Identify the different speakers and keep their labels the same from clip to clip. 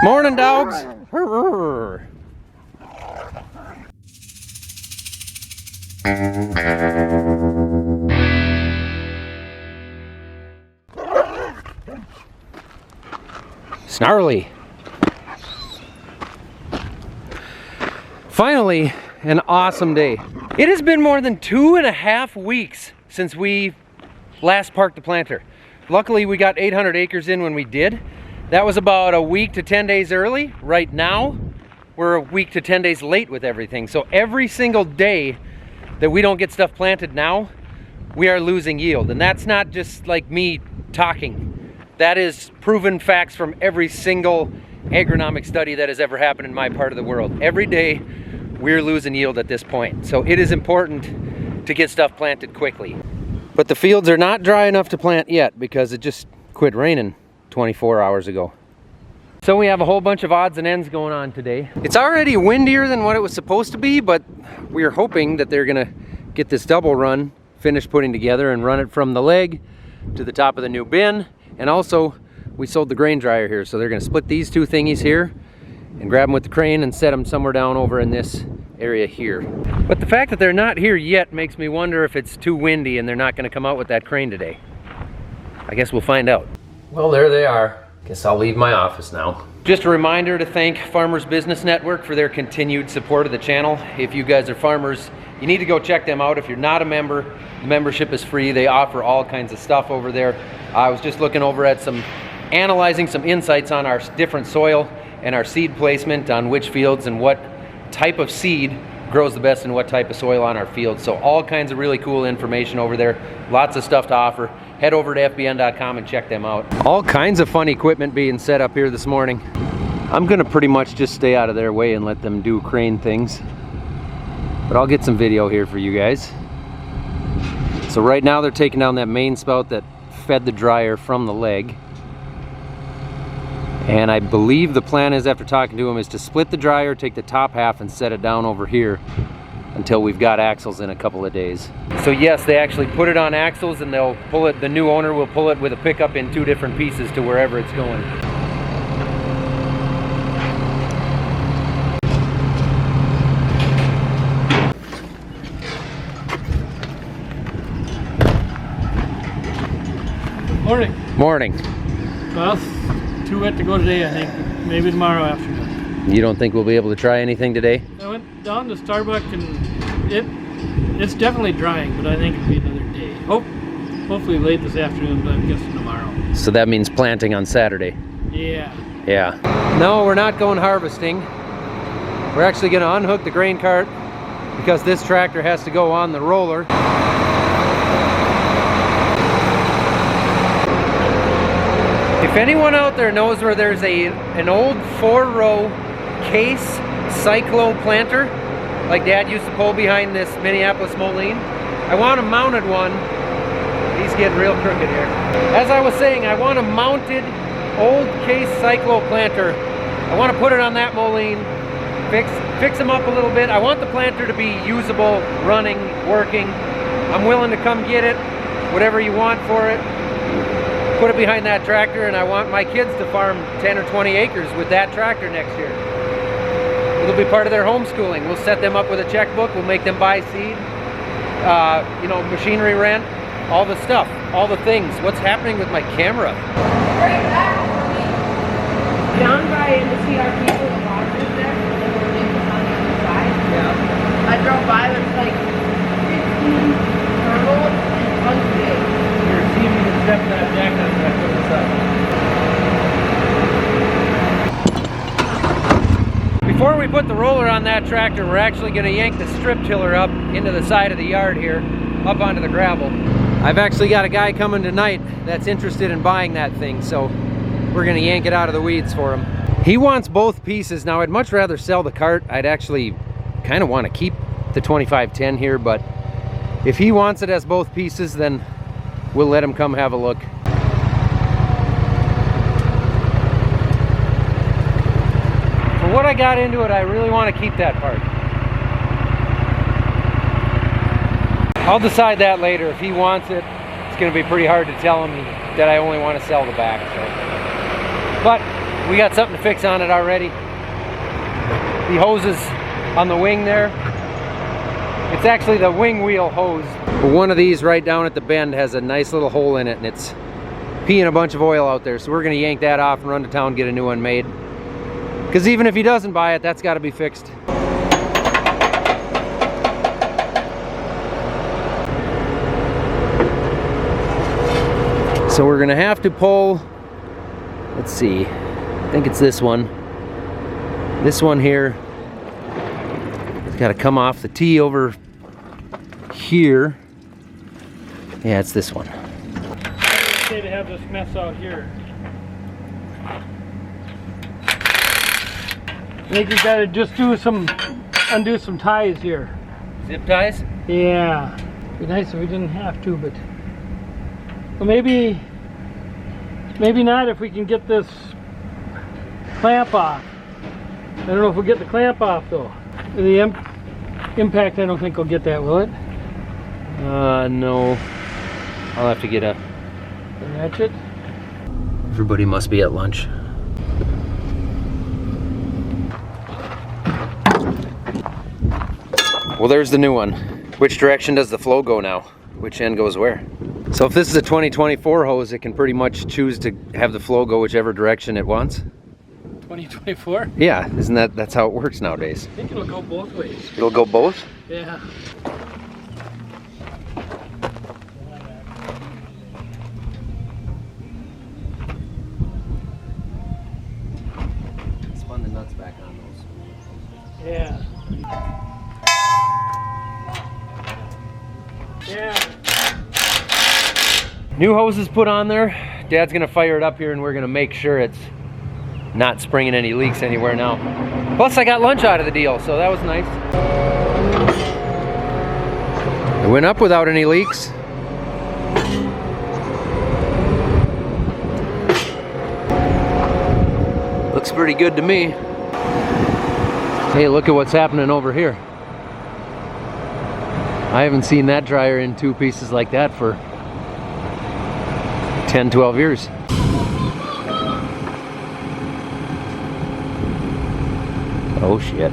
Speaker 1: Morning, dogs. Snarly. Finally, an awesome day. It has been more than 2.5 weeks since we last parked the planter. Luckily, we got 800 acres in when we did. That was about a week to 10 days early. Right now, we're a week to 10 days late with everything. So every single day that we don't get stuff planted now, we are losing yield. And that's not just like me talking. That is proven facts from every single agronomic study that has ever happened in my part of the world. Every day, we're losing yield at this point. So it is important to get stuff planted quickly. But the fields are not dry enough to plant yet because it just quit raining 24 hours ago. So we have a whole bunch of odds and ends going on today. It's already windier than what it was supposed to be, but we're hoping that they're gonna get this double run finished putting together and run it from the leg to the top of the new bin. And also, we sold the grain dryer here, so they're gonna split these two thingies here and grab them with the crane and set them somewhere down over in this area here. But the fact that they're not here yet makes me wonder if it's too windy and they're not gonna come out with that crane today. I guess we'll find out. Well, there they are. Guess I'll leave my office now. Just a reminder to thank Farmers Business Network for their continued support of the channel. If you guys are farmers, you need to go check them out. If you're not a member, the membership is free. They offer all kinds of stuff over there. I was just looking over at analyzing some insights on our different soil and our seed placement on which fields and what type of seed grows the best in what type of soil on our fields. So all kinds of really cool information over there. Lots of stuff to offer. Head over to fbn.com and check them out. All kinds of fun equipment being set up here this morning. I'm gonna pretty much just stay out of their way and let them do crane things. But I'll get some video here for you guys. So right now they're taking down that main spout that fed the dryer from the leg. And I believe the plan is, after talking to them, is to split the dryer, take the top half and set it down over here until we've got axles in a couple of days. So yes, they actually put it on axles and they'll pull it, the new owner will pull it with a pickup in 2 different pieces to wherever it's going.
Speaker 2: Morning.
Speaker 1: Morning.
Speaker 2: Well, too wet to go today, I think. Maybe tomorrow afternoon.
Speaker 1: You don't think we'll be able to try anything today?
Speaker 2: I went down to Starbucks and it's definitely drying, but I think it'll be another day. Hopefully late this afternoon, but I'm guessing tomorrow.
Speaker 1: So that means planting on Saturday?
Speaker 2: Yeah.
Speaker 1: Yeah. No, we're not going harvesting. We're actually going to unhook the grain cart because this tractor has to go on the roller. If anyone out there knows where there's an old 4-row case cyclo planter, like Dad used to pull behind this Minneapolis Moline, I want a mounted one. He's getting real crooked here. As I was saying, I want a mounted old case cyclo planter. I want to put it on that Moline, fix them up a little bit. I want the planter to be usable, running, working. I'm willing to come get it, whatever you want for it. Put it behind that tractor, and I want my kids to farm 10 or 20 acres with that tractor next year. It'll be part of their homeschooling. We'll set them up with a checkbook. We'll make them buy seed, you know, machinery rent, all the stuff, all the things. What's happening with my camera?
Speaker 3: Right back. Down by the CRP for the boxes there, and we're in on the other side.
Speaker 1: Yeah.
Speaker 3: I drove by, there's like 15 turtles and tons of eggs.
Speaker 2: Here, see if you can step that jack on that put this up.
Speaker 1: Before we put the roller on that tractor, we're actually going to yank the strip tiller up into the side of the yard here, up onto the gravel. I've actually got a guy coming tonight that's interested in buying that thing, so we're going to yank it out of the weeds for him. He wants both pieces. Now, I'd much rather sell the cart. I'd actually kind of want to keep the 2510 here, but if he wants it as both pieces, then we'll let him come have a look. For what I got into it, I really want to keep that part. I'll decide that later. If he wants it, it's going to be pretty hard to tell him that I only want to sell the back. So. But We got something to fix on it already. The hoses on the wing there, it's actually the wing wheel hose. One of these right down at the bend has a nice little hole in it, and it's peeing a bunch of oil out there. So we're gonna yank that off and run to town and get a new one made. Because even if he doesn't buy it, that's gotta be fixed. So we're gonna have to pull, let's see, I think it's this one. This one here, it's gotta come off the T over here. Yeah, it's this one.
Speaker 2: It's okay to have this mess out here. I think you gotta just undo some ties here.
Speaker 1: Zip ties?
Speaker 2: Yeah. Be nice if we didn't have to, but well, maybe not if we can get this clamp off. I don't know if we'll get the clamp off though. The impact, I don't think we'll get that, will it?
Speaker 1: No. I'll have to get a
Speaker 2: ratchet.
Speaker 1: Everybody must be at lunch. Well, there's the new one. Which direction does the flow go now? Which end goes where? So if this is a 2024 hose, it can pretty much choose to have the flow go whichever direction it wants.
Speaker 2: 2024?
Speaker 1: Yeah, isn't that's how it works nowadays?
Speaker 2: I think it'll go both ways.
Speaker 1: It'll go both?
Speaker 2: Yeah.
Speaker 1: Spun the nuts back on those.
Speaker 2: Yeah. Yeah.
Speaker 1: New hose is put on there. Dad's gonna fire it up here and we're gonna make sure it's not springing any leaks anywhere now. Plus I got lunch out of the deal, so that was nice. It went up without any leaks. Looks pretty good to me. Hey, look at what's happening over here. I haven't seen that dryer in two pieces like that for 10, 12 years. Oh shit.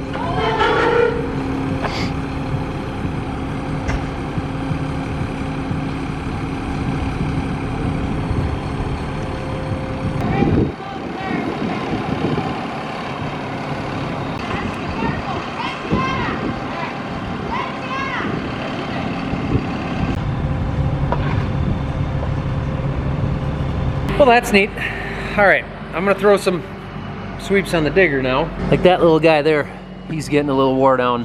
Speaker 1: Well, that's neat. All right, I'm gonna throw some sweeps on the digger now. Like that little guy there, he's getting a little wore down.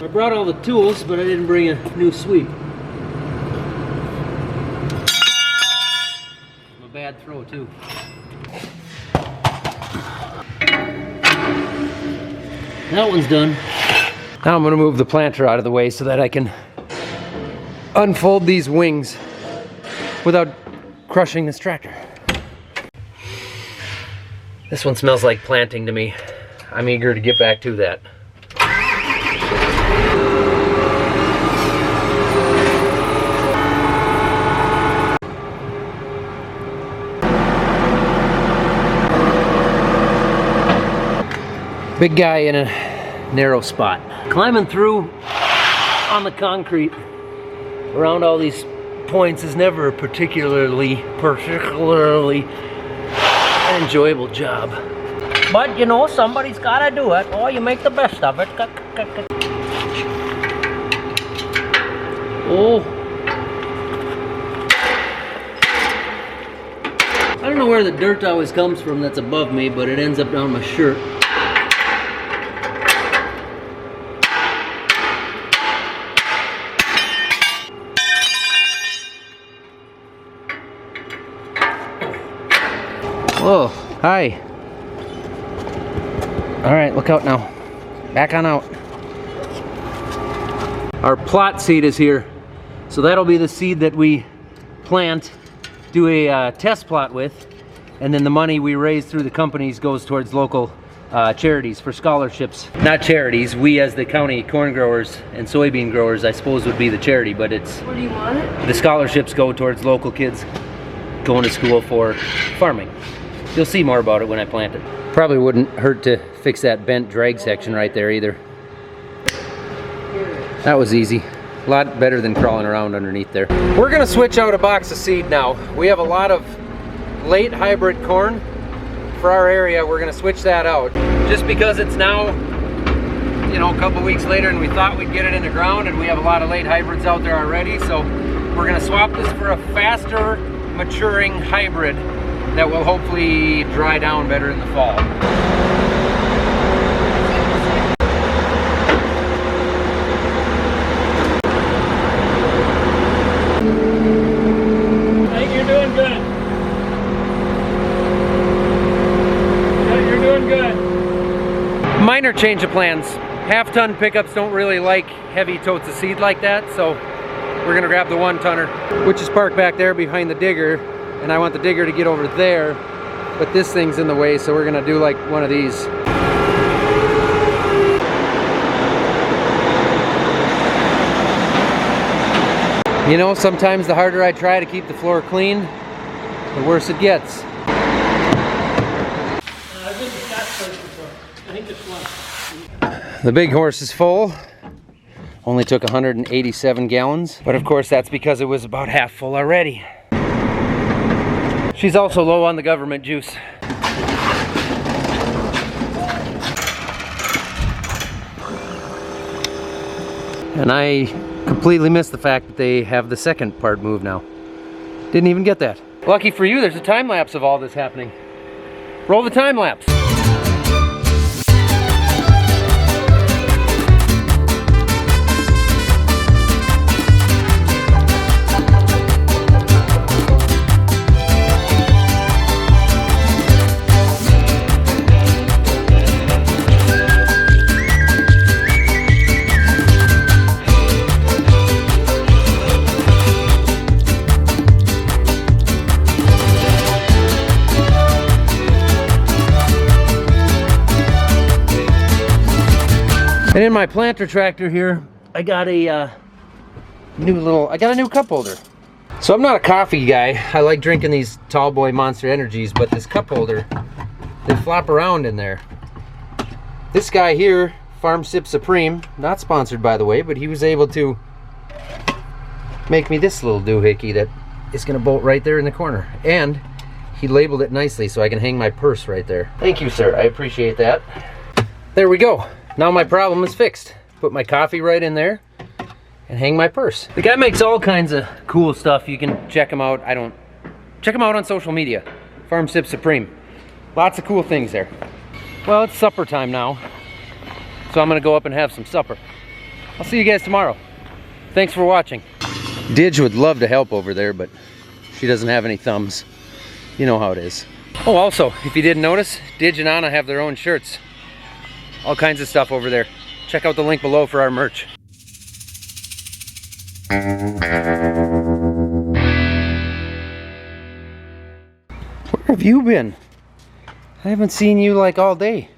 Speaker 1: I brought all the tools, but I didn't bring a new sweep. A bad throw too. That one's done. Now I'm gonna move the planter out of the way so that I can unfold these wings without crushing this tractor. This one smells like planting to me. I'm eager to get back to that. Big guy in a narrow spot. Climbing through on the concrete around all these points is never a particularly enjoyable job. But you know, somebody's gotta do it, or you make the best of it. Oh. I don't know where the dirt always comes from that's above me, but it ends up down my shirt. Whoa, hi. All right, look out now. Back on out. Our plot seed is here. So that'll be the seed that we plant, do a test plot with, and then the money we raise through the companies goes towards local charities for scholarships. Not charities, we as the county corn growers and soybean growers, I suppose, would be the charity, but it's...
Speaker 3: What do you want it?
Speaker 1: The scholarships go towards local kids going to school for farming. You'll see more about it when I plant it. Probably wouldn't hurt to fix that bent drag section right there either. That was easy. A lot better than crawling around underneath there. We're gonna switch out a box of seed now. We have a lot of late hybrid corn for our area. We're gonna switch that out. Just because it's now, you know, a couple weeks later and we thought we'd get it in the ground, and we have a lot of late hybrids out there already, so we're gonna swap this for a faster maturing hybrid that will hopefully dry down better in the fall.
Speaker 2: I think you're doing good. Yeah, you're doing good.
Speaker 1: Minor change of plans. Half-ton pickups don't really like heavy totes of seed like that, so we're gonna grab the 1-tonner, which is parked back there behind the digger, and I want the digger to get over there, but this thing's in the way, so we're gonna do like one of these. You know, sometimes the harder I try to keep the floor clean, the worse it gets.
Speaker 2: I've been to that place before. I think it's one.
Speaker 1: The big horse is full. Only took 187 gallons, but of course that's because it was about half full already. She's also low on the government juice. And I completely missed the fact that they have the second part moved now. Didn't even get that. Lucky for you, there's a time lapse of all this happening. Roll the time lapse. And in my planter tractor here, I got a new cup holder. So I'm not a coffee guy. I like drinking these tall boy Monster Energies, but this cup holder, they flop around in there. This guy here, Farm Sip Supreme, not sponsored by the way, but he was able to make me this little doohickey that is gonna bolt right there in the corner. And he labeled it nicely so I can hang my purse right there. Thank you, sir, I appreciate that. There we go. Now my problem is fixed. Put my coffee right in there and hang my purse. The guy makes all kinds of cool stuff. You can check him out. Check him out on social media. Farm Sip Supreme. Lots of cool things there. Well, it's supper time now, so I'm gonna go up and have some supper. I'll see you guys tomorrow. Thanks for watching. Didge would love to help over there, but she doesn't have any thumbs. You know how it is. Oh, also, if you didn't notice, Didge and Anna have their own shirts. All kinds of stuff over there. Check out the link below for our merch. Where have you been? I haven't seen you like all day.